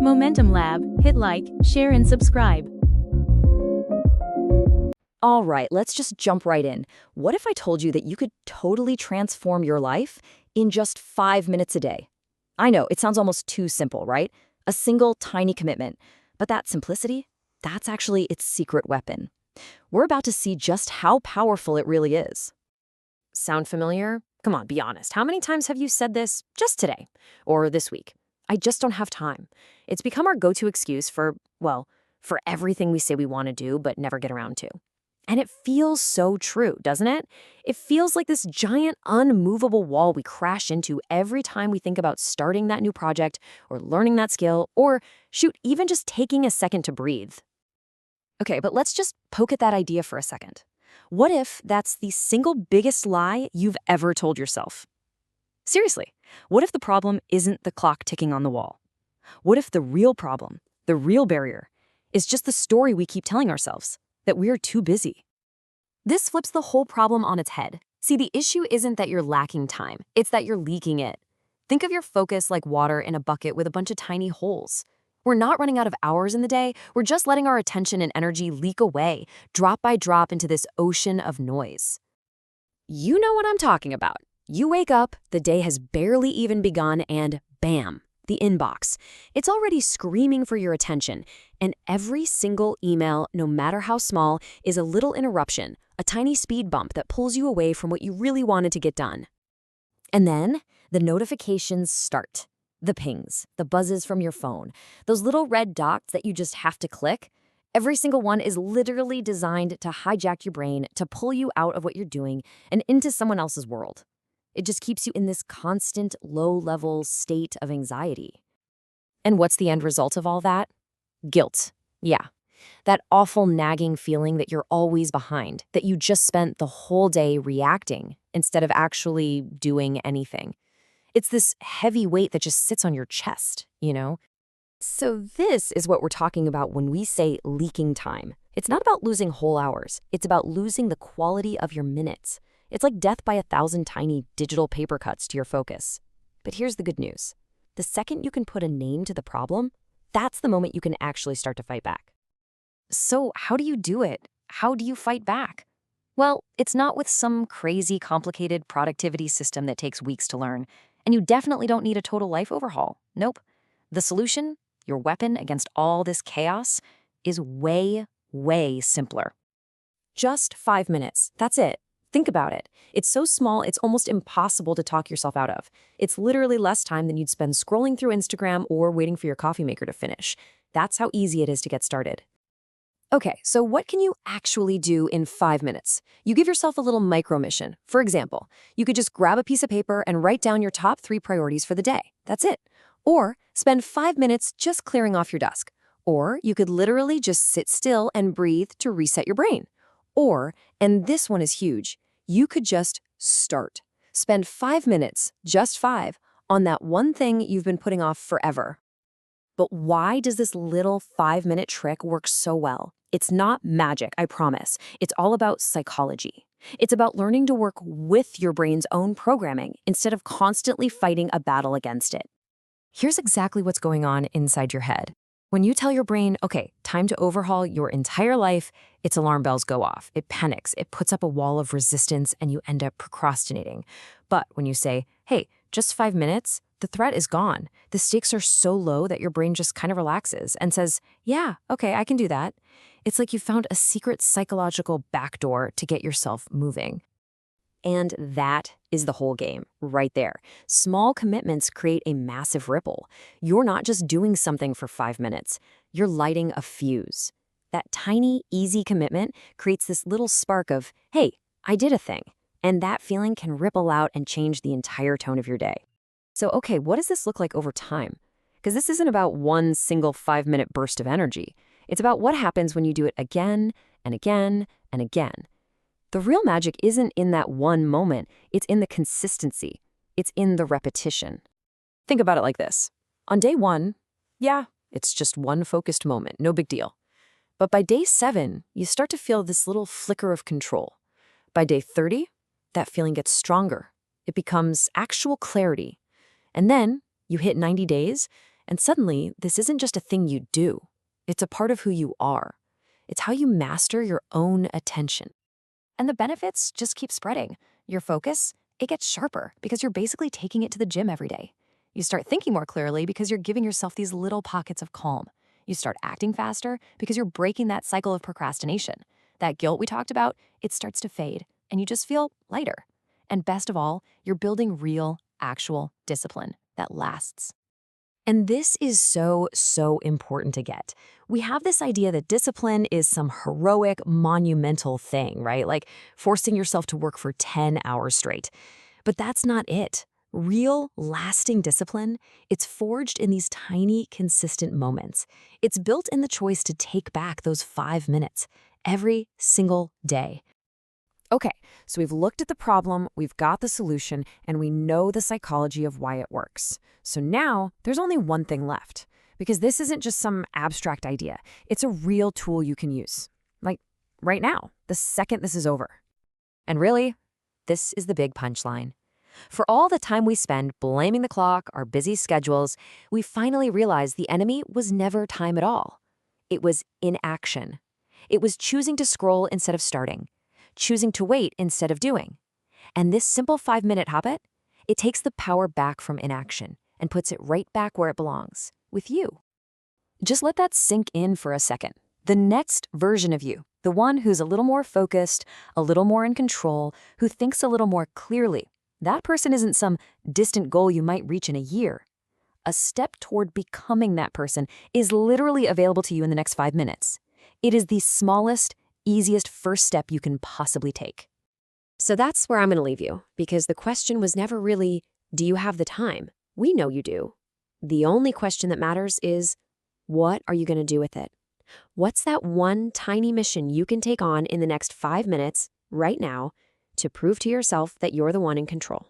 Momentum Lab, hit like, share, and subscribe. All right, let's just jump right in. What if I told you that you could totally transform your life in just 5 minutes a day? I know, it sounds almost too simple, right? A single tiny commitment. But that simplicity, that's actually its secret weapon. We're about to see just how powerful it really is. Sound familiar? Come on, be honest. How many times have you said this just today or this week? I just don't have time. It's become our go-to excuse for, well, for everything we say we want to do but never get around to. And it feels so true, doesn't it? It feels like this giant, unmovable wall we crash into every time we think about starting that new project or learning that skill or, shoot, even just taking a second to breathe. Okay, but let's just poke at that idea for a second. What if that's the single biggest lie you've ever told yourself? Seriously, what if the problem isn't the clock ticking on the wall? What if the real problem, the real barrier, is just the story we keep telling ourselves, that we're too busy? This flips the whole problem on its head. See, the issue isn't that you're lacking time, it's that you're leaking it. Think of your focus like water in a bucket with a bunch of tiny holes. We're not running out of hours in the day, we're just letting our attention and energy leak away, drop by drop into this ocean of noise. You know what I'm talking about. You wake up, the day has barely even begun, and bam, the inbox. It's already screaming for your attention, and every single email, no matter how small, is a little interruption, a tiny speed bump that pulls you away from what you really wanted to get done. And then the notifications start. The pings, the buzzes from your phone, those little red dots that you just have to click. Every single one is literally designed to hijack your brain, to pull you out of what you're doing and into someone else's world. It just keeps you in this constant, low-level state of anxiety. And what's the end result of all that? Guilt. Yeah. That awful nagging feeling that you're always behind, that you just spent the whole day reacting instead of actually doing anything. It's this heavy weight that just sits on your chest, you know? So this is what we're talking about when we say leaking time. It's not about losing whole hours. It's about losing the quality of your minutes. It's like death by 1,000 tiny digital paper cuts to your focus. But here's the good news. The second you can put a name to the problem, that's the moment you can actually start to fight back. So how do you do it? How do you fight back? Well, it's not with some crazy, complicated productivity system that takes weeks to learn. And you definitely don't need a total life overhaul. Nope. The solution, your weapon against all this chaos, is way, way simpler. Just 5 minutes. That's it. Think about it. It's so small, it's almost impossible to talk yourself out of. It's literally less time than you'd spend scrolling through Instagram or waiting for your coffee maker to finish. That's how easy it is to get started. Okay, so what can you actually do in 5 minutes? You give yourself a little micro mission. For example, you could just grab a piece of paper and write down your top 3 priorities for the day. That's it. Or spend 5 minutes just clearing off your desk. Or you could literally just sit still and breathe to reset your brain. Or, and this one is huge, you could just start. Spend 5 minutes, just 5, on that one thing you've been putting off forever. But why does this little 5-minute trick work so well? It's not magic, I promise. It's all about psychology. It's about learning to work with your brain's own programming instead of constantly fighting a battle against it. Here's exactly what's going on inside your head. When you tell your brain, okay, time to overhaul your entire life, its alarm bells go off. It panics, it puts up a wall of resistance, and you end up procrastinating. But when you say, hey, just 5 minutes, the threat is gone. The stakes are so low that your brain just kind of relaxes and says, yeah, okay, I can do that. It's like you found a secret psychological backdoor to get yourself moving. And that is the whole game, right there. Small commitments create a massive ripple. You're not just doing something for 5 minutes, you're lighting a fuse. That tiny, easy commitment creates this little spark of, hey, I did a thing. And that feeling can ripple out and change the entire tone of your day. So, okay, what does this look like over time? Because this isn't about one single 5-minute burst of energy. It's about what happens when you do it again and again and again. The real magic isn't in that one moment, it's in the consistency. It's in the repetition. Think about it like this. On day 1, yeah, it's just one focused moment, no big deal. But by day 7, you start to feel this little flicker of control. By day 30, that feeling gets stronger. It becomes actual clarity. And then you hit 90 days, And suddenly, this isn't just a thing you do. It's a part of who you are. It's how you master your own attention. And the benefits just keep spreading. Your focus, it gets sharper because you're basically taking it to the gym every day. You start thinking more clearly because you're giving yourself these little pockets of calm. You start acting faster because you're breaking that cycle of procrastination. That guilt we talked about, it starts to fade, and you just feel lighter. And best of all, you're building real, actual discipline that lasts. And this is so important to get. We have this idea that discipline is some heroic, monumental thing, right? Like forcing yourself to work for 10 hours straight. But that's not it. Real, lasting discipline, it's forged in these tiny, consistent moments. It's built in the choice to take back those 5 minutes every single day. Okay, so we've looked at the problem, we've got the solution, and we know the psychology of why it works. So now there's only one thing left, because this isn't just some abstract idea. It's a real tool you can use. Like right now, the second this is over. And really, this is the big punchline. For all the time we spend blaming the clock, our busy schedules, we finally realized the enemy was never time at all. It was inaction. It was choosing to scroll instead of starting, choosing to wait instead of doing. And this simple 5-minute habit, it takes the power back from inaction and puts it right back where it belongs, with you. Just let that sink in for a second. The next version of you, the one who's a little more focused, a little more in control, who thinks a little more clearly, that person isn't some distant goal you might reach in a year. A step toward becoming that person is literally available to you in the next 5 minutes. It is the smallest, easiest first step you can possibly take. So that's where I'm going to leave you, because the question was never really, do you have the time? We know you do. The only question that matters is, what are you going to do with it? What's that one tiny mission you can take on in the next 5 minutes, right now, to prove to yourself that you're the one in control?